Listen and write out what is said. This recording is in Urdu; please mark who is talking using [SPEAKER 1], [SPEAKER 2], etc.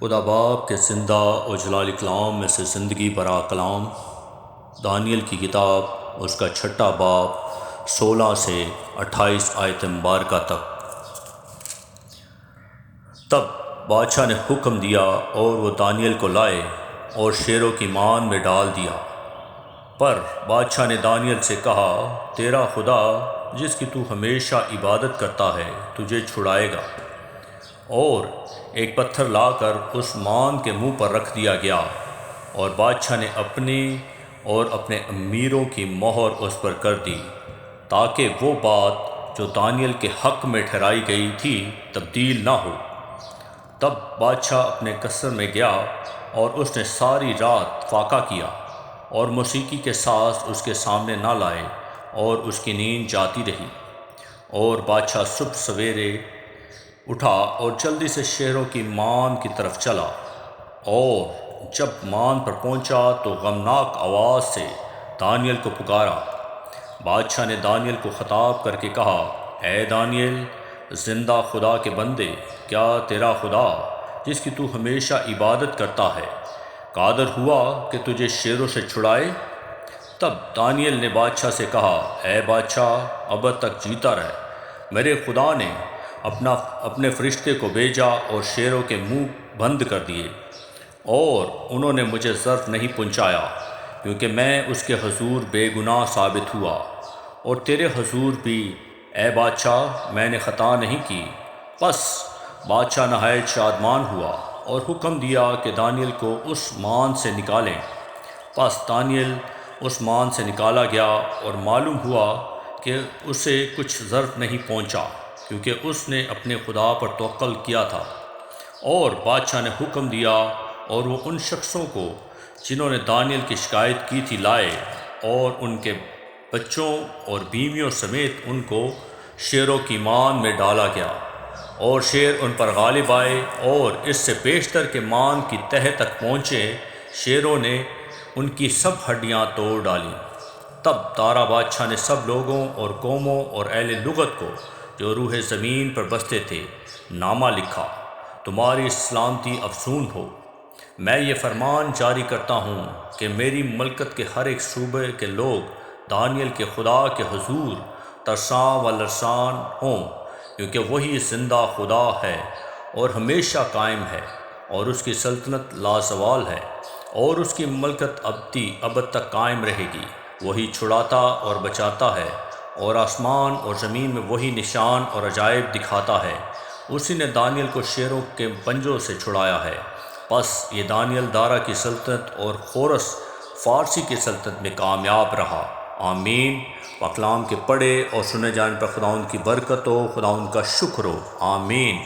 [SPEAKER 1] خدا باپ کے زندہ اور جلال کلام میں سے زندگی برا کلام، دانیل کی کتاب، اس کا چھٹا باب 16 سے 28 آیت مبارکہ تک۔ تب بادشاہ نے حکم دیا اور وہ دانیل کو لائے اور شیروں کی مان میں ڈال دیا۔ پر بادشاہ نے دانیل سے کہا، تیرا خدا جس کی تو ہمیشہ عبادت کرتا ہے تجھے چھڑائے گا۔ اور ایک پتھر لا کر اس مان کے منہ پر رکھ دیا گیا، اور بادشاہ نے اپنی اور اپنے امیروں کی مہر اس پر کر دی، تاکہ وہ بات جو دانیل کے حق میں ٹھہرائی گئی تھی تبدیل نہ ہو۔ تب بادشاہ اپنے قصر میں گیا اور اس نے ساری رات فاقہ کیا، اور موسیقی کے ساز اس کے سامنے نہ لائے، اور اس کی نیند جاتی رہی۔ اور بادشاہ صبح سویرے اٹھا اور جلدی سے شہروں کی مان کی طرف چلا، اور جب مان پر پہنچا تو غمناک آواز سے دانیل کو پکارا۔ بادشاہ نے دانیل کو خطاب کر کے کہا، اے دانیل، زندہ خدا کے بندے، کیا تیرا خدا جس کی تو ہمیشہ عبادت کرتا ہے قادر ہوا کہ تجھے شیروں سے چھڑائے؟ تب دانیل نے بادشاہ سے کہا، اے بادشاہ، ابد تک جیتا رہ۔ میرے خدا نے اپنے فرشتے کو بھیجا اور شیروں کے منہ بند کر دیے، اور انہوں نے مجھے ضرر نہیں پہنچایا، کیونکہ میں اس کے حضور بے گناہ ثابت ہوا، اور تیرے حضور بھی اے بادشاہ میں نے خطا نہیں کی۔ پس بادشاہ نہایت شادمان ہوا اور حکم دیا کہ دانیل کو اس مان سے نکالیں۔ پس دانیل اس مان سے نکالا گیا، اور معلوم ہوا کہ اسے کچھ ضرر نہیں پہنچا، کیونکہ اس نے اپنے خدا پر توکل کیا تھا۔ اور بادشاہ نے حکم دیا اور وہ ان شخصوں کو جنہوں نے دانیل کی شکایت کی تھی لائے، اور ان کے بچوں اور بیویوں سمیت ان کو شیروں کی مان میں ڈالا گیا، اور شیر ان پر غالب آئے، اور اس سے بیشتر کے مان کی تہہ تک پہنچے۔ شیروں نے ان کی سب ہڈیاں توڑ ڈالیں۔ تب دارا بادشاہ نے سب لوگوں اور قوموں اور اہل لغت کو جو روح زمین پر بستے تھے نامہ لکھا، تمہاری سلامتی افزون ہو۔ میں یہ فرمان جاری کرتا ہوں کہ میری ملکت کے ہر ایک صوبے کے لوگ دانیل کے خدا کے حضور ترساں و لرزاں ہوں، کیونکہ وہی زندہ خدا ہے اور ہمیشہ قائم ہے، اور اس کی سلطنت لازوال ہے، اور اس کی ملکت ابد تک قائم رہے گی۔ وہی چھڑاتا اور بچاتا ہے، اور آسمان اور زمین میں وہی نشان اور عجائب دکھاتا ہے۔ اسی نے دانیل کو شیروں کے پنجوں سے چھڑایا ہے۔ پس یہ دانیل دارا کی سلطنت اور خورس فارسی کی سلطنت میں کامیاب رہا۔ آمین۔ کلام کے پڑھے اور سنے جانے پر خداوند کی برکت ہو، خداوند کا شکر ہو۔ آمین۔